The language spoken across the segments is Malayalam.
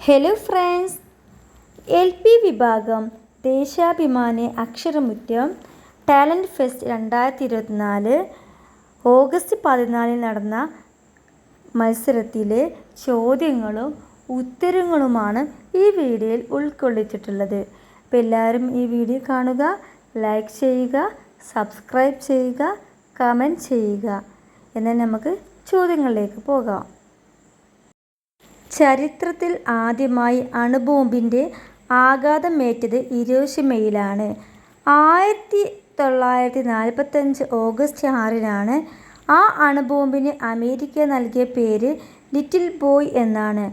ഹലോ ഫ്രണ്ട്സ്, LP വിഭാഗം ദേശാഭിമാനി അക്ഷരമുറ്റം ടാലൻറ്റ് ഫെസ്റ്റ് 2024 ഓഗസ്റ്റ് 14 നടന്ന മത്സരത്തിലെ ചോദ്യങ്ങളും ഉത്തരങ്ങളുമാണ് ഈ വീഡിയോയിൽ ഉൾക്കൊള്ളിച്ചിട്ടുള്ളത്. അപ്പോൾ എല്ലാവരും ഈ വീഡിയോ കാണുക, ലൈക്ക് ചെയ്യുക, സബ്സ്ക്രൈബ് ചെയ്യുക, കമൻറ്റ് ചെയ്യുക. എന്നാൽ നമുക്ക് ചോദ്യങ്ങളിലേക്ക് പോകാം. ചരിത്രത്തിൽ ആദ്യമായി അണുബോംബിൻ്റെ ആഘാതമേറ്റത് ഹിരോഷിമയിലാണ്. 1945 ഓഗസ്റ്റ് 6 ആ അണുബോംബിന് അമേരിക്ക നൽകിയ പേര് ലിറ്റിൽ ബോയ് എന്നാണ്.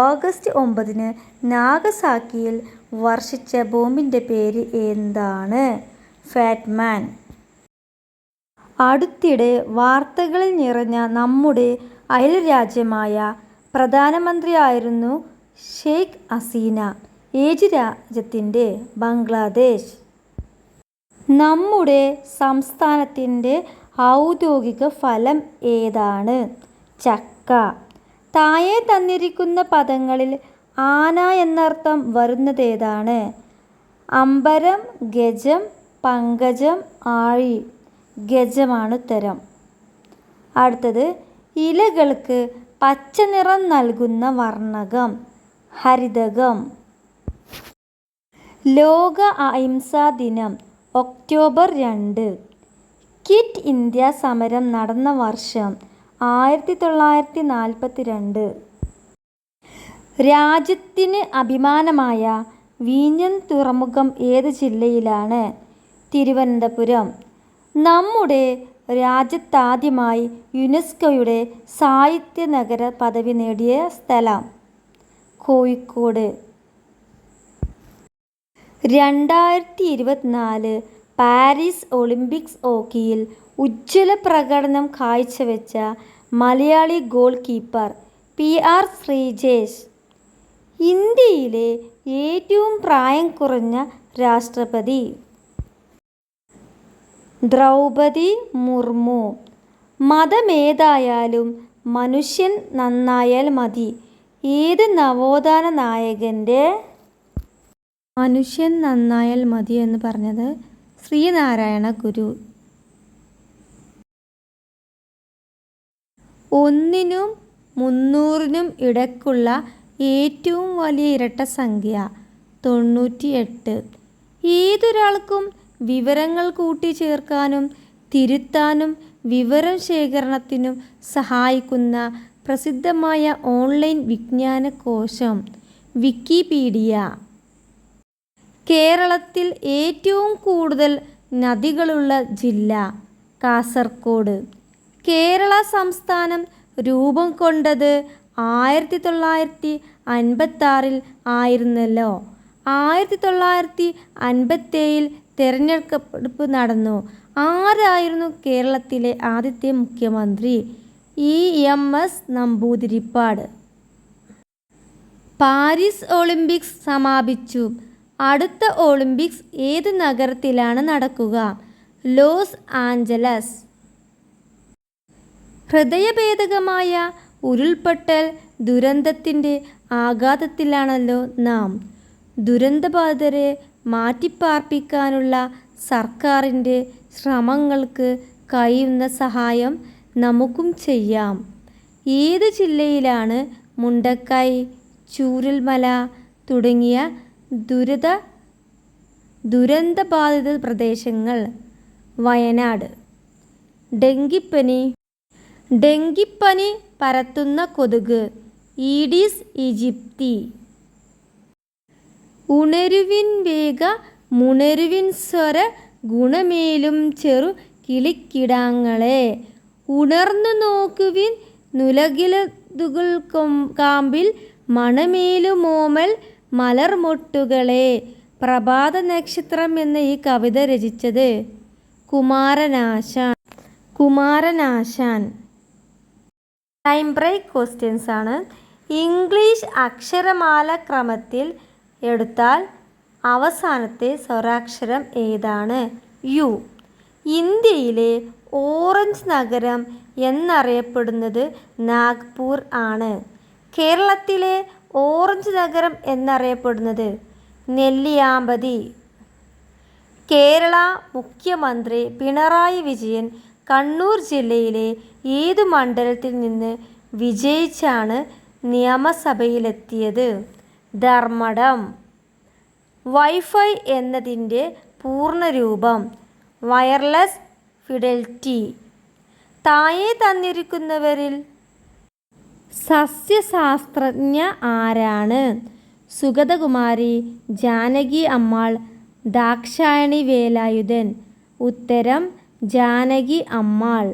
ഓഗസ്റ്റ് 9 നാഗസാക്കിയിൽ വർഷിച്ച ബോംബിൻ്റെ പേര് എന്താണ്? ഫാറ്റ്മാൻ. അടുത്തിടെ വാർത്തകളിൽ നിറഞ്ഞ നമ്മുടെ അയൽരാജ്യമായ പ്രധാനമന്ത്രിയായിരുന്നു ഷെയ്ഖ് ഹസീന. ഏത് രാജ്യത്തിൻ്റെ? ബംഗ്ലാദേശ്. നമ്മുടെ സംസ്ഥാനത്തിൻ്റെ ഔദ്യോഗിക ഫലം ഏതാണ്? ചക്ക. താഴെ തന്നിരിക്കുന്ന പദങ്ങളിൽ ആന എന്നർത്ഥം വരുന്നതേതാണ്? അമ്പരം, ഗജം, പങ്കജം, ആഴി. ഗജമാണ് ഉത്തരം. അടുത്തത്, ഇലകൾക്ക് പച്ച നിറം നൽകുന്ന വർണ്ണകം? ഹരിതകം. ലോക അഹിംസാ ദിനം ഒക്ടോബർ 2. ക്വിറ്റ് ഇന്ത്യ സമരം നടന്ന വർഷം? 1942. രാജ്യത്തിന് അഭിമാനമായ വിഴിഞ്ഞം തുറമുഖം ഏത് ജില്ലയിലാണ്? തിരുവനന്തപുരം. നമ്മുടെ രാജ്യത്താദ്യമായി യുനെസ്കോയുടെ സാഹിത്യ നഗര പദവി നേടിയ സ്ഥലം? കോഴിക്കോട്. 2024 പാരീസ് ഒളിമ്പിക്സ് ഹോക്കിയിൽ ഉജ്ജ്വല പ്രകടനം കാഴ്ചവെച്ച Malayali goal keeper PR Sreejesh. ഇന്ത്യയിലെ ഏറ്റവും പ്രായം കുറഞ്ഞ രാഷ്ട്രപതി? ദ്രൗപദി മുർമു. മതമേതായാലും മനുഷ്യൻ നന്നായാൽ മതി ഏത് നവോത്ഥാന നായകൻ്റെ? മനുഷ്യൻ നന്നായാൽ മതി എന്ന് പറഞ്ഞത് ശ്രീനാരായണ ഗുരു. 1-നും 300-നും ഇടയ്ക്കുള്ള ഏറ്റവും വലിയ ഇരട്ടസംഖ്യ? 98. ഏതൊരാൾക്കും വിവരങ്ങൾ കൂട്ടിച്ചേർക്കാനും തിരുത്താനും വിവരം ശേഖരണത്തിനും സഹായിക്കുന്ന പ്രസിദ്ധമായ ഓൺലൈൻ വിജ്ഞാനകോശം? വിക്കിപീഡിയ. കേരളത്തിൽ ഏറ്റവും കൂടുതൽ നദികളുള്ള ജില്ല? കാസർഗോഡ്. കേരള സംസ്ഥാനം രൂപം കൊണ്ടത് 1956 ആയിരുന്നല്ലോ. 1957 തെരഞ്ഞെടുപ്പ് നടന്നു. ആരായിരുന്നു കേരളത്തിലെ ആദ്യത്തെ മുഖ്യമന്ത്രി? EMS നമ്പൂതിരിപ്പാട്. പാരീസ് ഒളിമ്പിക്സ് സമാപിച്ചു. അടുത്ത ഒളിമ്പിക്സ് ഏത് നഗരത്തിലാണ് നടക്കുക? Los Angeles. ഹൃദയഭേദകമായ ഉരുൾപൊട്ടൽ ദുരന്തത്തിൻ്റെ ആഘാതത്തിലാണല്ലോ നാം. ദുരന്തബാധിതരെ മാറ്റിപ്പാർപ്പിക്കാനുള്ള സർക്കാരിൻ്റെ ശ്രമങ്ങൾക്ക് കഴിയുന്ന സഹായം നമുക്കും ചെയ്യാം. ഏത് ജില്ലയിലാണ് മുണ്ടക്കൈ, ചൂരൽമല തുടങ്ങിയ ദുരന്തബാധിത പ്രദേശങ്ങൾ? വയനാട്. ഡെങ്കിപ്പനി പരത്തുന്ന കൊതുക്? ഈഡിസ് ഈജിപ്തി. ഉണരുവിൻ വേഗ മുണരുവിൻ സ്വര ഗുണമേലും ചെറു കിളിക്കിടാങ്ങളെ. ഉണർന്നു നോക്കുവിൻ നുലകിലതുകൾ കാമ്പിൽ മണമേലുമോമൽ മലർമൊട്ടുകളെ. പ്രഭാത നക്ഷത്രം എന്ന ഈ കവിത രചിച്ചത്? കുമാരനാശാൻ. ടൈം ബ്രേക്ക് ക്വസ്റ്റ്യൻസ് ആണ്. ഇംഗ്ലീഷ് അക്ഷരമാല ക്രമത്തിൽ എടുത്താൽ അവസാനത്തെ സ്വരാക്ഷരം ഏതാണ്? U. ഇന്ത്യയിലെ ഓറഞ്ച് നഗരം എന്നറിയപ്പെടുന്നത് നാഗ്പൂർ ആണ്. കേരളത്തിലെ ഓറഞ്ച് നഗരം എന്നറിയപ്പെടുന്നത്? നെല്ലിയാമ്പതി. കേരള മുഖ്യമന്ത്രി പിണറായി വിജയൻ കണ്ണൂർ ജില്ലയിലെ ഏതു മണ്ഡലത്തിൽ നിന്ന് വിജയിച്ചാണ് നിയമസഭയിലെത്തിയത്? ധർമ്മടം. വൈഫൈ എന്നതിൻ്റെ പൂർണ്ണരൂപം? Wireless fidelity. താഴെ തന്നിരിക്കുന്നവരിൽ സസ്യശാസ്ത്രജ്ഞ ആരാണ്? സുഗതകുമാരി, ജാനകി അമ്മാൾ, ദാക്ഷായണി വേലായുധൻ. ഉത്തരം ജാനകി അമ്മാൾ.